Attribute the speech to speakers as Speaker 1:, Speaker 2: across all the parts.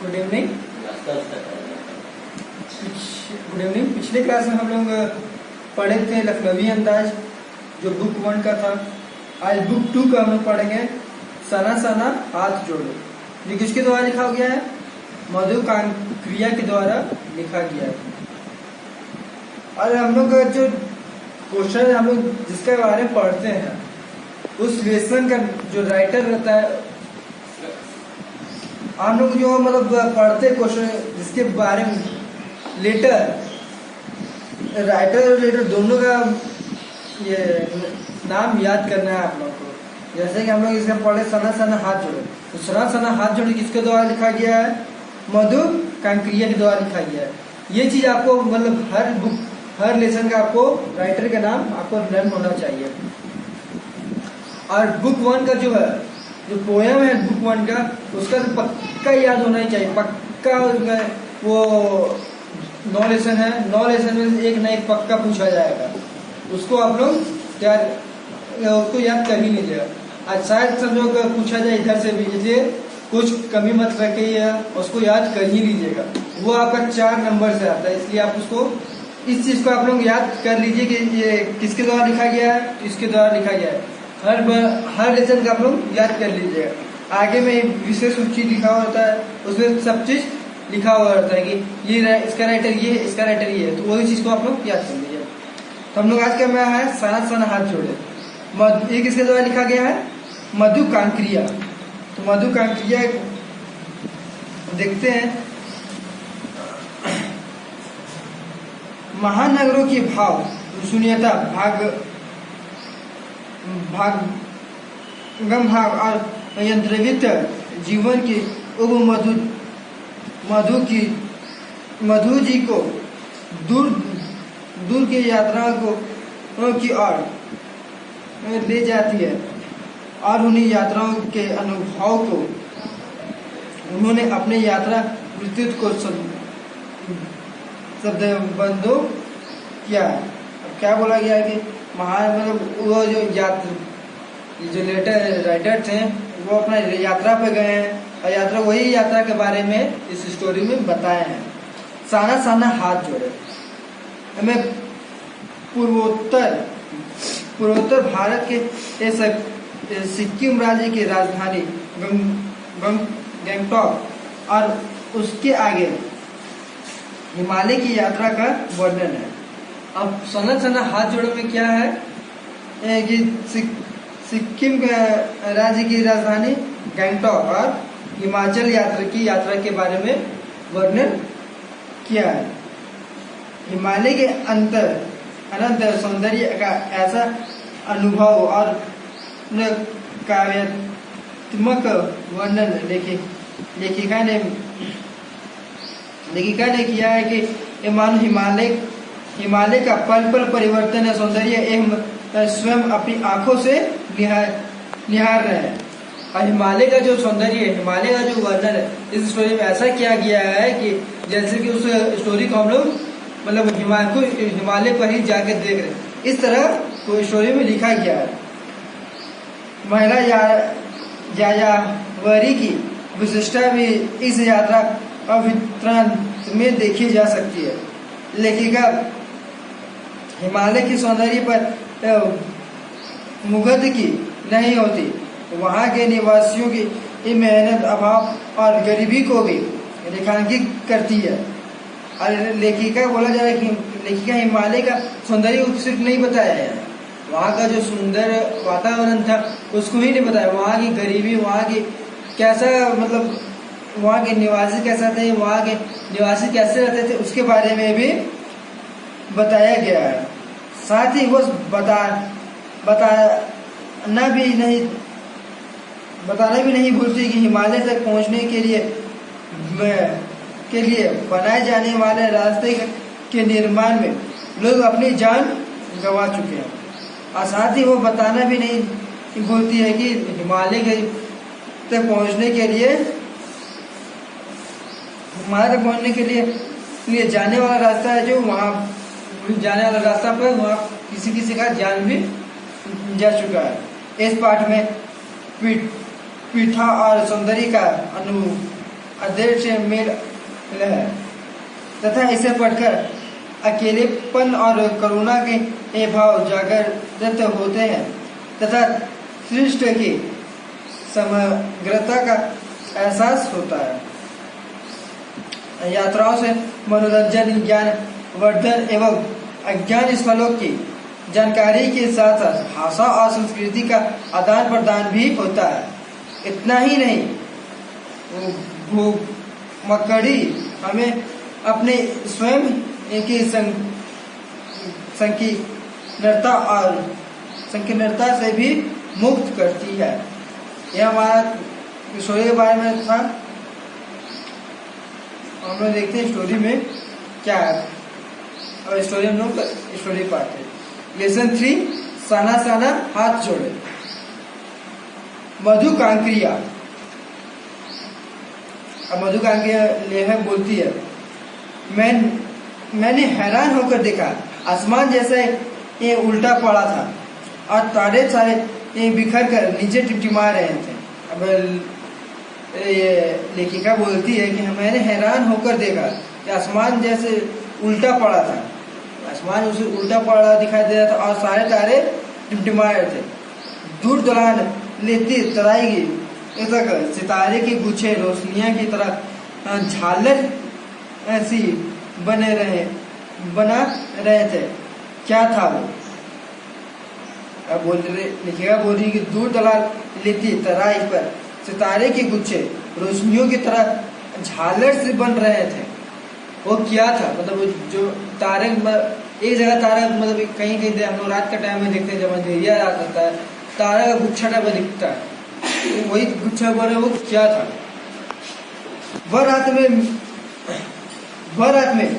Speaker 1: Good evening. पिछले class में हम लोग पढ़े थे लखनवी अंदाज जो बुक 1 का था। आज बुक 2 का हम लोग पढ़ेंगे सना सना हाथ जोड़ो। ये किसके द्वारा लिखा गया है? मधु कांक्रिया के द्वारा लिखा गया है। और हम लोग जो क्वेश्चन हम लोग जिसके बारे में पढ़ते हैं उस लेसन का जो राइटर रहता है, हम लोग जो मतलब पढ़ते क्वेश्चन जिसके बारे में राइटर और लेटर दोनों का ये नाम याद करना है आप लोग को। जैसे कि हम लोग इसका पढ़े सना सना हाथ जोड़ो, तो सना सना हाथ जोड़ो किसके द्वारा लिखा गया है? मधु कांक्रिया के द्वारा लिखा गया है। ये चीज आपको मतलब हर लेसन का आपको राइटर का नाम आपको लर्न होना चाहिए। और बुक 1 का जो है जो पोयम है बुक 1 का, उसका तो पक्का याद होना ही चाहिए। पक्का वो 9 लेसन है, 9 लेसन में एक ना एक पक्का पूछा जाएगा। उसको आप लोग उसको याद कर ही लीजिएगा। आज शायद सब लोग पूछा जाए इधर से भी, इसलिए कुछ कमी मत रखिए, उसको याद कर ही लीजिएगा। वो आपका 4 नंबर से आता है, इसलिए आप उसको इस चीज को आप लोग याद कर लीजिए कि ये किसके द्वारा लिखा गया है, इसके द्वारा लिखा गया है। हर लेसन का आप लोग याद कर लीजिएगा। आगे में विशेष चीज लिखा हुआ होता है, उसमें सब चीज लिखा हुआ रहता है कि ये इसका राइटर ये है, इसका राइटर ये है, तो वही चीज को आप लोग याद कर लीजिए। तो हम लोग आज का में है सना सना हाथ जोड़े। ये किसके द्वारा लिखा गया है? मधु कांक्रिया। तो मधु कांक्रिया देखते हैं। महानगरों के भाव शून्यता भाग और यंत्रवित जीवन की मधु जी को दूर की यात्रा की ओर ले जाती है और उन्हीं यात्राओं के अनुभव को उन्होंने अपने यात्रा वृत्तित्व को शब्दबंधो किया। क्या बोला गया है कि मतलब वो जो लेटर राइटर थे वो अपना यात्रा पे गए हैं और वही यात्रा के बारे में इस स्टोरी में बताए हैं। साना साना हाथ जोड़े हमें पूर्वोत्तर भारत के सिक्किम राज्य की राजधानी गंगटोक और उसके आगे हिमालय की यात्रा का वर्णन है। अब सना सना हाथ जोड़ो में क्या है कि सिक्किम राज्य की राजधानी गंगटोक और हिमाचल यात्रा के बारे में वर्णन किया है। हिमालय के अनंत सौंदर्य का ऐसा अनुभव और काव्यात्मक वर्णन लेखिका ने किया है कि ये मानो हिमालय का पल पल परिवर्तन है, सौंदर्य स्वयं अपनी आंखों से निहार रहे हैं। और हिमालय का जो सौंदर्य है, हिमालय का जो वर्णन है इस स्टोरी में ऐसा किया गया है कि जैसे कि उस स्टोरी को हम लोग मतलब हिमालय पर ही जाके देख रहे हैं, इस तरह को स्टोरी में लिखा गया है। महिला यायावरी की विशिष्टता भी इस यात्रा अभिवृत्त में देखी जा सकती है। लेखिका हिमालय की सौंदर्य पर मुग्ध की नहीं होती, वहाँ के निवासियों की मेहनत, अभाव और गरीबी को भी रेखांकित करती है। और लेखिका बोला जा रहा है कि लेखिका हिमालय का सौंदर्य सिर्फ नहीं बताया है, वहाँ का जो सुंदर वातावरण था उसको ही नहीं बताया, वहाँ की गरीबी, वहाँ की कैसा मतलब वहाँ के निवासी कैसा थे, वहाँ के निवासी कैसे रहते थे उसके बारे में भी बताया गया है। साथ ही वो बताना भी नहीं भूलती कि हिमालय तक पहुँचने के लिए बनाए जाने वाले रास्ते के निर्माण में लोग अपनी जान गंवा चुके हैं। और साथ ही वो बताना भी नहीं भूलती है कि हिमालय तक पहुँचने के लिए जाने वाला रास्ता है, जो वहाँ जाने वाला रास्ता पर वहाँ किसी का जान भी जा चुका है। इस पाठ में पीठा और सौंदर्य का अदृश्य मेल है तथा इसे पढ़कर अकेलेपन और करुणा के भाव जागृत होते हैं तथा सृष्टि की समग्रता का एहसास होता है। यात्राओं से मनोरंजन, ज्ञान वर्धन एवं अज्ञान स्थलों की जानकारी के साथ साथ भाषा और संस्कृति का आदान प्रदान भी होता है। इतना ही नहीं, भूमकड़ी हमें अपने स्वयं की संकीर्णता से भी मुक्त करती है। यह हमारा स्टोरी के बारे में था। हम लोग देखते हैं स्टोरी में क्या है। और स्टोरी हम लोग स्टोरी पार्ट है। लेसन 3, साना साना हाथ जोड़े। मधुकांक्रिया। अब मधुकांक्रिया लेह बोलती है, मैंने हैरान होकर देखा, आसमान जैसे ये उल्टा पड़ा था और तारे सारे ये बिखर कर नीचे टिमटिमा रहे थे। अब ये लेखिका बोलती है कि मैंने हैरान होकर देखा कि आसमान जैसे उल्टा पड़ा था, आसमान उसे उल्टा पड़ा दिखाई दे रहा था और सारे तारे टिमटिमा रहे थे। दूर दौरान लेती तराई तक सितारे के गुच्छे रोशनियां की तरह झालर ऐसी बना रहे थे। क्या था वो? अब लिखेगा बोल रही कि दूर दरार लेती तराई पर सितारे के गुच्छे रोशनियों की तरह झालर से बन रहे थे। वो क्या था? मतलब जो तारे, एक जगह तारा, मतलब कहीं कहीं हम लोग रात का टाइम में देखते हैं, जब अंधेरिया रात होता है, तारा का गुच्छा टाइप दिखता है, तो वही गुच्छा बना, वो क्या था? वह रात में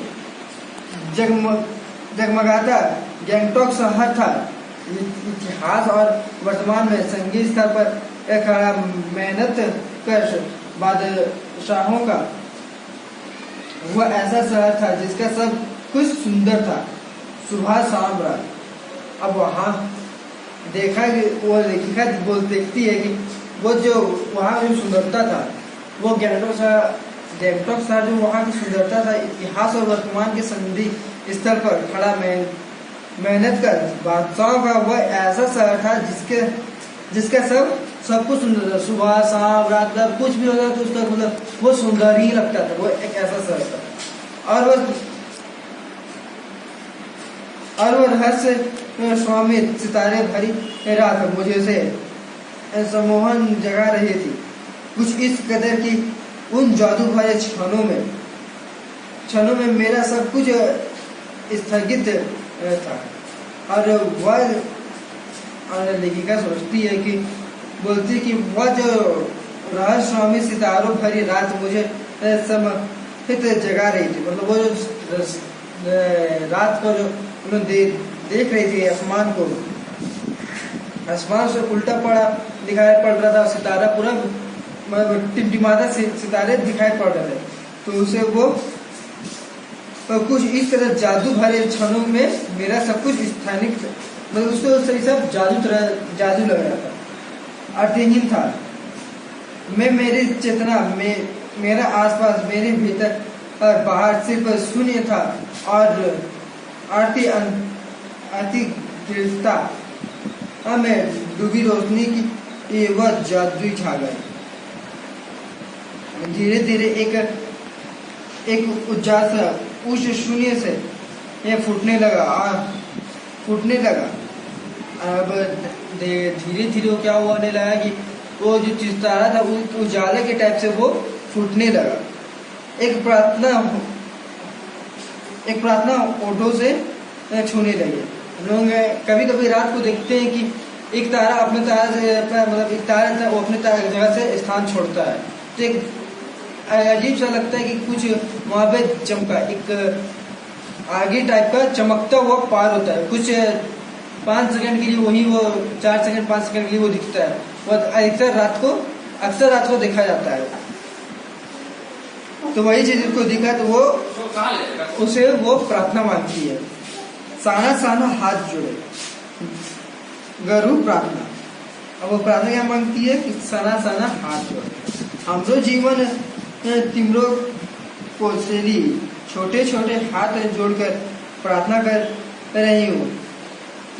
Speaker 1: जगमगाता गैंगटॉक शहर था। इतिहास और वर्तमान में संगीत स्तर पर एक खड़ा मेहनत कर बादशाहों का वह ऐसा शहर था जिसका सब कुछ सुंदर था, सुबह शाम रात। अब वहाँ देखा कि वो लेखिका देखती है कि वो जो वहाँ जो सुंदरता था, वो गैंगटॉक शहर जो वहाँ की सुंदरता था, इतिहास और वर्तमान के संधि स्तर पर खड़ा मेहनत कर बादशाहों का वह ऐसा शहर था जिसका सब कुछ सुंदर था, सुबह शाम रात कुछ भी होता तो उसका मतलब वो सुंदर ही लगता था। वो एक ऐसा शहर था और वो रहस्य स्वामी सितारे भरी रात मुझे से सम्मोहन जगा रही थी। कुछ इस कदर की उन जादू भरे क्षणों में मेरा सब कुछ स्थगित था। और वह लेखिका सोचती है कि बोलती कि वह जो रहस्य स्वामी सितारों भरी रात मुझे समर्पित जगा रही थी। मतलब वो जो रात को जो उन्होंने देख रही थी आसमान को, आसमान से उल्टा दिखाई पड़ रहा था, सितारा पूरा टिमटिमाता सितारे दिखाई पड़ रहे थे। तो उसे वो कुछ इस तरह जादू भरे क्षणों में मेरा सब कुछ स्थानिक, मतलब उसको सब जादू लग रहा था, अर्थहीन था। मैं मेरी चेतना में मेरा आसपास, मेरे भीतर और बाहर सिर्फ शून्य था और आती गिरता मैं डूबी रोशनी की वह जादू छा गई। धीरे धीरे एक उजास उस शून्य से ये फूटने लगा। अब धीरे धीरे वो क्या होने लगा कि वो जो सितारा था उजाले के टाइप से वो फूटने लगा। एक प्रार्थना ओठों से छूने लगी। लोग कभी कभी रात को देखते हैं कि एक तारा अपने तारा से मतलब एक तारा वो अपने जगह से स्थान छोड़ता है, तो एक अजीब सा लगता है कि कुछ वहाँ पे चमका, एक आगे टाइप का चमकता हुआ पार होता है। कुछ 5 सेकंड के लिए वही वो 4 सेकंड 5 सेकंड के लिए वो दिखता है। वो अक्सर रात को देखा जाता है। तो वही चीज उसको दिखा तो वो उसे वो प्रार्थना मांगती है। साना साना हाथ जोड़े, गरु प्रार्थना। अब वो प्रार्थना क्या मांगती है कि साना साना हाथ जोड़े। हम तो जीवन तिम्रो कोसेली छोटे छोटे हाथ जोड़कर प्रार्थना कर रही हूँ।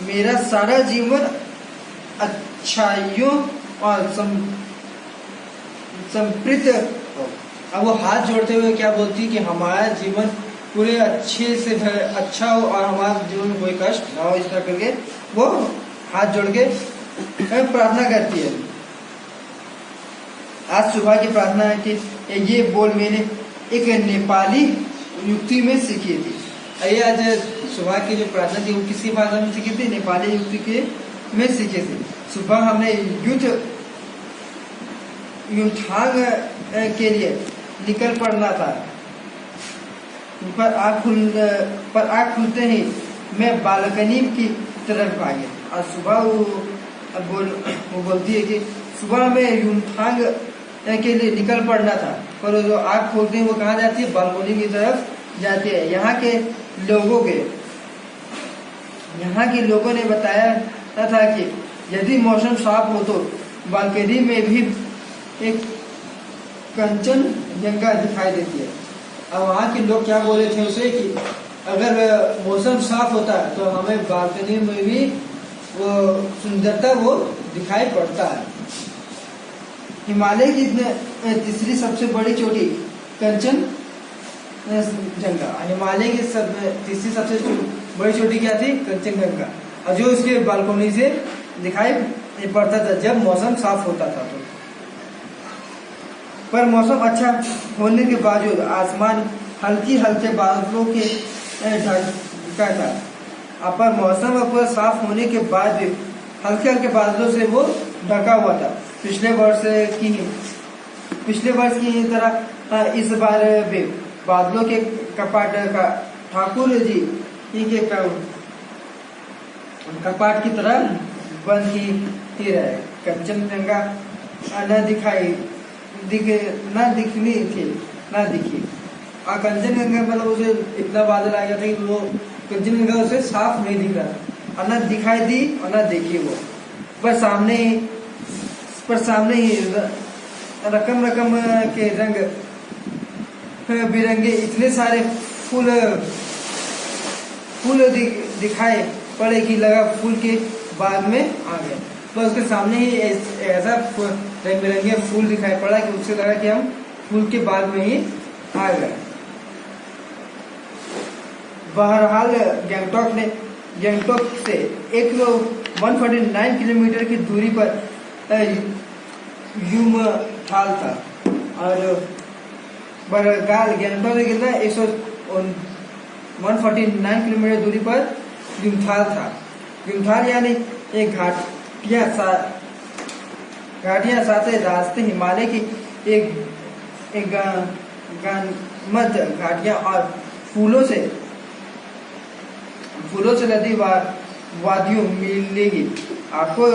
Speaker 1: मेरा सारा जीवन अच्छाइयों और समृद्ध हो। अब वो हाथ जोड़ते हुए क्या बोलती कि हमारा जीवन पूरे अच्छे से अच्छा हो और हमारे जीवन में कोई कष्ट ना हो, इस तरह करके वो हाथ जोड़ के प्रार्थना करती है। आज सुबह की प्रार्थना है कि ये बोल मैंने एक नेपाली युक्ति में सीखी थी। ये आज सुबह की जो प्रार्थना थी वो किसी भाषा में सीखी थी? नेपाली युक्ति के में सीखी थी। सुबह हमने युद्धांग के लिए निकल पड़ना था, पर आँख खुलते ही मैं बालकनी की तरफ भागी। और सुबह वो बोलती है कि सुबह में युद्धांग के लिए निकल पड़ना था, पर जो आँख खोलते हैं वो कहाँ जाती है? बालकनी की तरफ जाती है। यहाँ के लोगों ने बताया था कि यदि मौसम साफ हो तो बालकनी में भी एक कंचनजंगा दिखाई देती है। अब वहाँ के लोग क्या बोले थे उसे कि अगर मौसम साफ होता है तो हमें बालकनी में भी वो सुंदरता वो दिखाई पड़ता है। हिमालय की तीसरी सबसे बड़ी चोटी कंचनजंगा, हिमालय की तीसरी सबसे बड़ी चोटी क्या थी? कंचनजंगा, और जो उसके बालकनी से दिखाई पड़ता था जब मौसम साफ होता था तो। पर मौसम अच्छा होने के बावजूद आसमान हल्के बादलों के ढका था। पर मौसम पूरा साफ होने के बाद भी हल्के बादलों से वो ढका हुआ था। पिछले वर्ष की तरह इस बार भी बादलों के कपाट का ठाकुर जी के कपाट की तरह बंद ही रहे। कंचनजंगा न दिखी। और कंचनजंगा मतलब उसे इतना बादल आ गया था कि वो कंचनजंगा उसे साफ नहीं दिख रहा, और न दिखाई दी और न देखी वो। पर सामने ही रकम के रंग बिरंगे इतने सारे फूल दिखाई पड़े कि लगा फूल के बाग में आ गए। तो उसके सामने ही ऐसा रंग बिरंगे फूल दिखाई पड़ा कि उससे लगा कि हम फूल के बाग में ही आ गए। बहरहाल गैंगटॉक से 149 किलोमीटर की दूरी पर यूमथाल था, और बहरहाल गैंगटॉक से कितना 149 किलोमीटर दूरी पर यूमथाल था। यूमथाल यानी एक घाटियां साथ रास्ते हिमालय की एक घाटियां और फूलों से लदी वादियों मिलेगी। आपको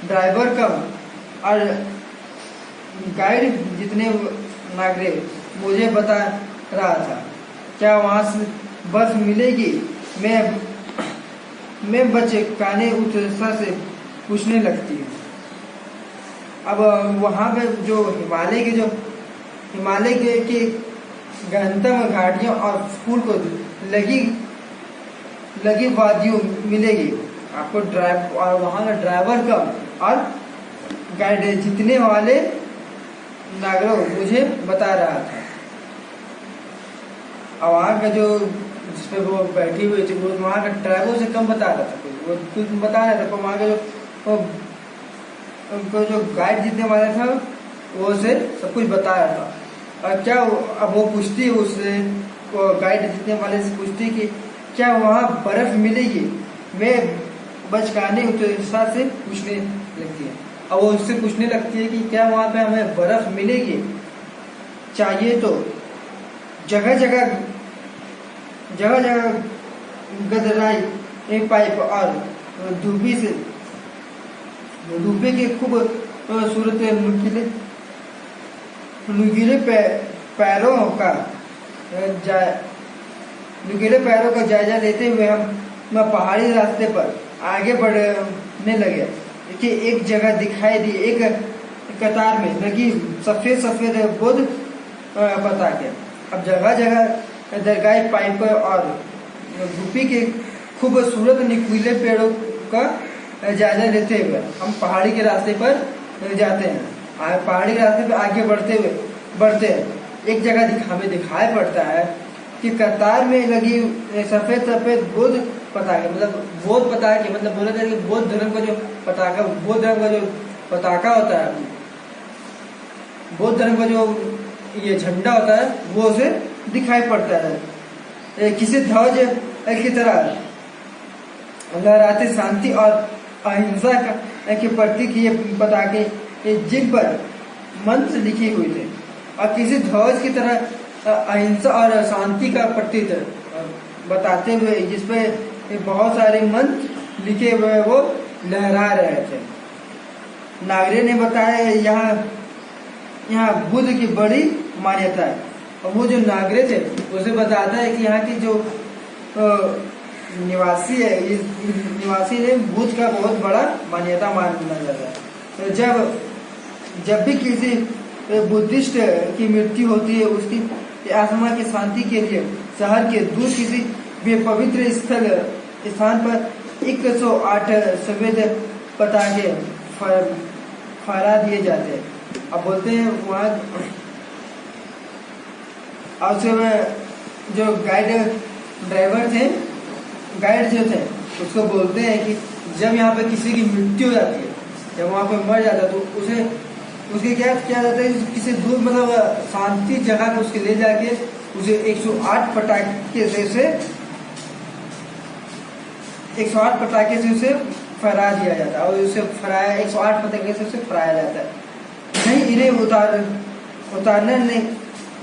Speaker 1: ड्राइवर कम और गाइड जितने नागरिक मुझे बता रहा था, क्या वहां से बर्फ मिलेगी? मैं बचकाने उत्साह से पूछने लगती हूँ। अब वहां पे जो हिमालय के गहनतम घाटियों और फूल को लगी वादियों मिलेगी। आपको और वहां का ड्राइवर कम और गाइड जितने वाले नागरिक मुझे बता रहा था। और वहाँ का जो जिसपे वो बैठी हुई थी वो वहाँ का ड्राइवर से कम बता रहा था, वो कुछ बता रहा था। पर वहाँ का उनको जो गाइड जितने वाला था वो उसे सब कुछ बता रहा था। और क्या अब वो पूछती है उससे, वो गाइड जितने वाले से पूछती कि क्या वहाँ बर्फ मिलेगी? मैं बचकाने उत्साह से पूछने लगती है। अब वो उससे पूछने लगती है कि क्या वहाँ पे हमें बर्फ मिलेगी? चाहिए तो जगह जगह गदराई पाइप और धूबे के खूब सूरत नुकीले पैरों का जायजा लेते हुए हम पहाड़ी रास्ते पर आगे बढ़ने लगे कि एक जगह दिखाई दी। एक कतार में लगी सफेद पताके। अब जगह जगह दरगाह पाइप और गुप्पी के खूबसूरत नुकीले पेड़ों का जायजा लेते हुए हम पहाड़ी के रास्ते पर जाते हैं। पहाड़ी के रास्ते पर आगे बढ़ते हैं। एक जगह हमें दिखाई पड़ता है कि कतार में लगी सफेद सफेद बौद्ध पताके, मतलब बौद्ध पताके, मतलब बोला जाए कि बौद्ध धर्म का जो पताका, बौद्ध धर्म का जो पताका होता है, बौद्ध धर्म का जो ये झंडा होता है, वो उसे दिखाई पड़ता है। किसी ध्वज की तरह लहराते शांति और अहिंसा के प्रतीक ये पताके, जिन पर मंत्र लिखे हुए थे, और किसी ध्वज की तरह अहिंसा और शांति का प्रतीक बताते हुए जिसपे बहुत सारे मंत्र लिखे हुए वो लहरा रहे थे। नागरे ने बताया यहाँ बुद्ध की बड़ी मान्यता है। और वो जो नागरे थे उसे बताता है कि यहाँ की जो निवासी है, इस निवासी ने बुद्ध का बहुत बड़ा मान्यता माना जाता है। तो जब भी किसी बुद्धिस्ट की मृत्यु होती है, उसकी आत्मा की शांति के लिए शहर के दूर किसी भी पवित्र स्थान पर 108 सफेद पताके फहरा दिए जाते हैं। अब बोलते हैं वहाँ जो गाइड जो थे उसको बोलते हैं कि जब यहाँ पे किसी की मृत्यु हो जाती है, जब वहाँ पे मर जाता है, तो उसके क्या किया जाता है, किसी दूर मतलब शांति जगह पे उसके ले जाके उसे 108 पटाखे से उसे फहरा दिया जाता है। और उसे फहराया 108 पटाखे से उसे फहराया जाता है। नहीं, इन्हें उतारना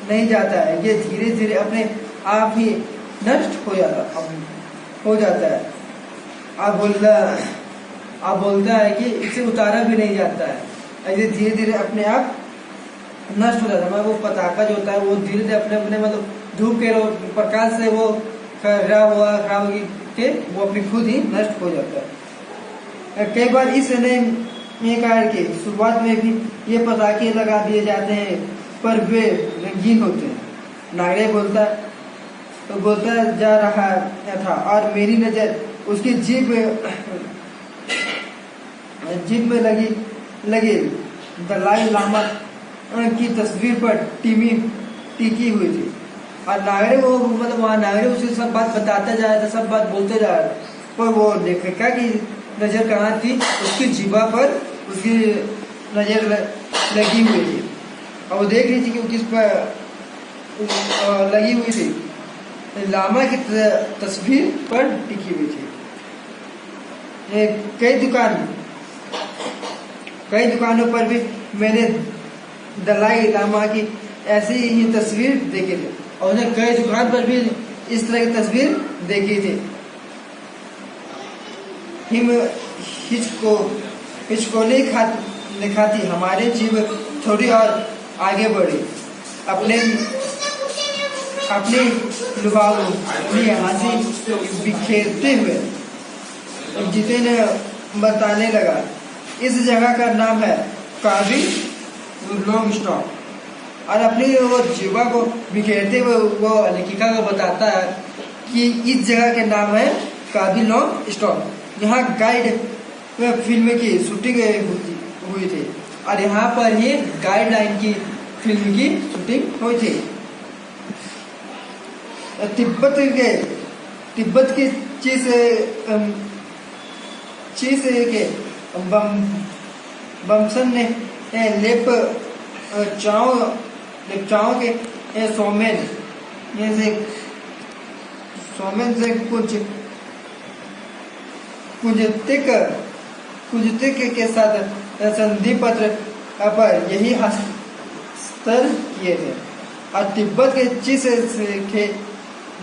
Speaker 1: नहीं जाता है, ये धीरे धीरे अपने आप ही नष्ट हो जाता है। आप बोलता है कि इसे उतारा भी नहीं जाता है, ऐसे धीरे धीरे अपने आप नष्ट हो जाता है। मतलब वो पताका जो होता है वो धीरे धीरे अपने मतलब धूप के प्रकाश से वो खराब के वो अपनी खुद ही नष्ट हो जाता है। कई बार इस कार्य के शुरुआत में भी ये पताके लगा दिए जाते हैं, पर वे रंगीन होते हैं। नागरे बोलता जा रहा था और मेरी नजर उसकी जीभ में लगी दलाई लामा की तस्वीर पर टिकी हुई थी। और नागरे वो मतलब वहाँ नागरे उसे सब बात बताता जा रहा था, सब बात बोलते जा रहा था, पर वो देखा कि नजर कहाँ थी, उसकी जीभा पर उसकी नजर लगी हुई थी। और वो देख रही थी कि किस पर लगी हुई थी, लामा की तस्वीर पर टिकी हुई थी। कई दुकानों पर भी मैंने दलाई लामा की ऐसी ही तस्वीर देखी थी, और उन्हें कई दुकान पर भी इस तरह की तस्वीर देखी थी। हिचकोले खाती हमारे जीव थोड़ी और आगे बढ़ी, अपनी लुभावनी हंसी बिखेरते हुए जितेन बताने लगा, इस जगह का नाम है काबी लॉन्ग स्टॉप। और अपनी वो जीवा को बिखेरते हुए वो लेखिका को बताता है कि इस जगह के नाम है काबी लॉन्ग स्टॉप। यहाँ गाइड फिल्म की शूटिंग हुई थी, और यहाँ पर ही गाइडलाइन की फिल्म की शूटिंग हुई थी। तिब्बत की चीज के बमसन ने लेपचाओं के सोमेन से कुंजतिक के साथ संधि पत्र पर यही हस्ताक्षर किए थे। और तिब्बत के चीज के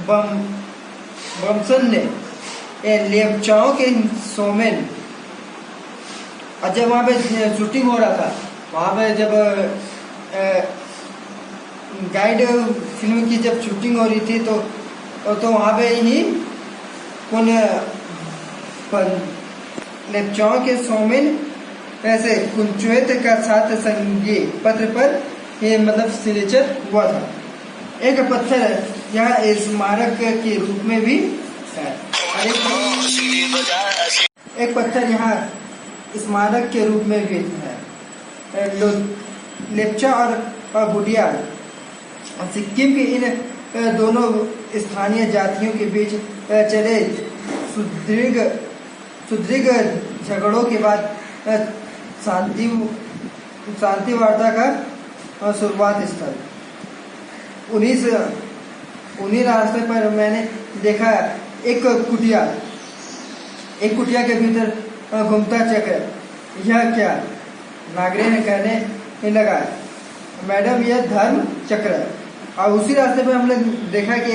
Speaker 1: बमसन ने लेपचाओं के सोमेन, और जब वहाँ पे शूटिंग हो रहा था, वहाँ पे जब गाइड फिल्म की जब शूटिंग हो रही थी तो वहाँ पे ही लेपचाओं के सोमेन ऐसे कुंचुएत का साथ संगी पत्र पर ये मतलब सिग्नेचर हुआ था। एक पत्थर यहाँ स्मारक के रूप में भी है, और एक पत्थर यहाँ स्मारक के रूप में भी है। लेप्चा और भूटिया सिक्किम के इन दोनों स्थानीय जातियों के बीच चले सुदृढ़ झगड़ों के बाद शांति वार्ता का शुरुआत स्थल। उन्हीं रास्ते पर मैंने देखा एक कुटिया के भीतर घूमता चक्र। यह क्या? नागरे ने कहने लगा, मैडम यह धर्म चक्र है। और उसी रास्ते पर हमने देखा कि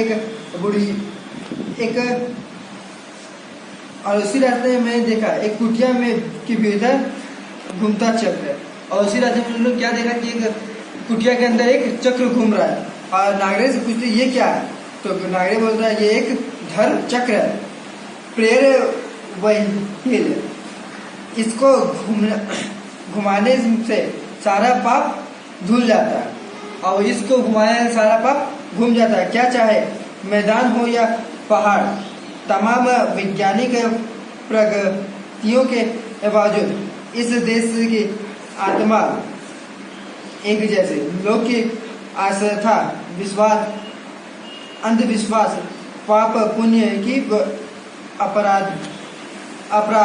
Speaker 1: उसी रास्ते में मैंने देखा एक कुटिया में के भीतर घूमता चक्र। और उसी रास्ते में हमने क्या देखा कि एक कुटिया के अंदर एक चक्र घूम रहा है। और नागरे से पूछते ये क्या है? तो नागरे बोल रहा है ये एक धर्म चक्र है, प्रेयर व्हील। इसको घुमाने से सारा पाप धुल जाता है, और इसको घुमाने से सारा पाप घूम जाता है। क्या चाहे मैदान हो या पहाड़, तमाम वैज्ञानिक प्रगतियों के बावजूद इस देश की आत्मा एक जैसे। लोग की आस्था, विश्वास, अंधविश्वास, पाप पुण्य की अपराधना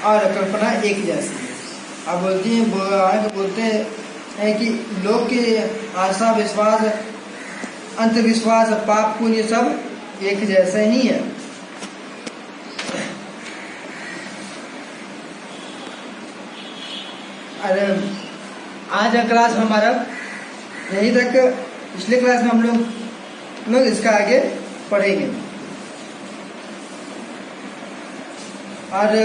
Speaker 1: और कल्पना एक जैसी है। अब बोलते हैं कि लोग की आस्था, विश्वास, अंधविश्वास, पाप पुण्य सब एक जैसे ही है। अरे आज का क्लास हमारा यहीं तक। पिछले क्लास में हम लोग इसका आगे पढ़ेंगे, और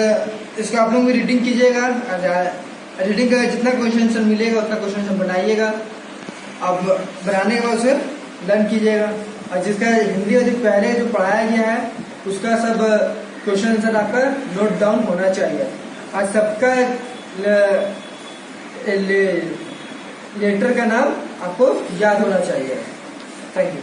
Speaker 1: इसका आप लोग भी रीडिंग कीजिएगा। रीडिंग का जितना क्वेश्चन मिलेगा उतना क्वेश्चन बनाइएगा। अब बनाने के बाद उसे लर्न कीजिएगा। और जिसका हिंदी और पहले जो पढ़ाया गया है उसका सब क्वेश्चन आंसर आपका नोट डाउन होना चाहिए। और सबका लेटर का नाम आपको याद होना चाहिए। Thank you.